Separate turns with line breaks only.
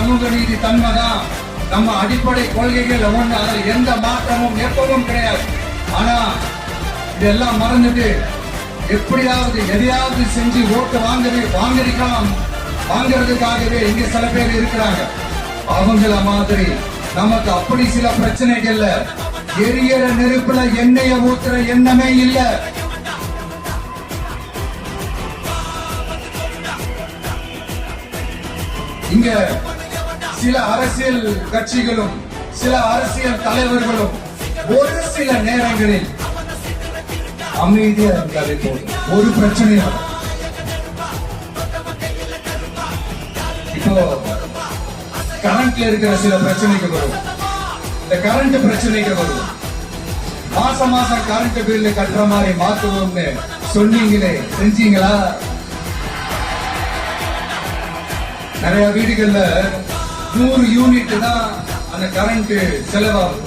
சமூக நீதி தன்மைதான் நம்ம அடிப்படை கொள்கைகள் ஒண்ணு. அதில் எந்த மாற்றமும் எப்பவும் கிடையாது. ஆனா இதெல்லாம் மறந்துட்டு எப்படியாவது எதையாவது செஞ்சு ஓட்டு வாங்குறதுக்காகவே இங்க சில பேர் இருக்கிறாங்க. அவங்கள மாதிரி நமக்கு அப்படி சில பிரச்சனைகள்ல எரியற நெருப்புல எண்ணெய ஊத்துற எண்ணமே இல்ல. இங்க சில அரசியல் கட்சிகளும் சில அரசியல் தலைவர்களும் ஒரு சில நேரங்களில் அமைதியா இருக்காது. ஒரு பிரச்சனையும் இப்போ கரண்ட்ல இருக்கிற சில பிரச்சனைகள் வரும். இந்த கரண்ட் பிரச்சனைகள் வரும். மாசம் கரண்ட் பில் கட்டுற மாதிரி மாத்துவோம்னு சொன்னீங்களே, செஞ்சீங்களா? நிறைய வீடுகள்ல 100 யூனிட் தான் அந்த கரண்ட் செலவாகும்.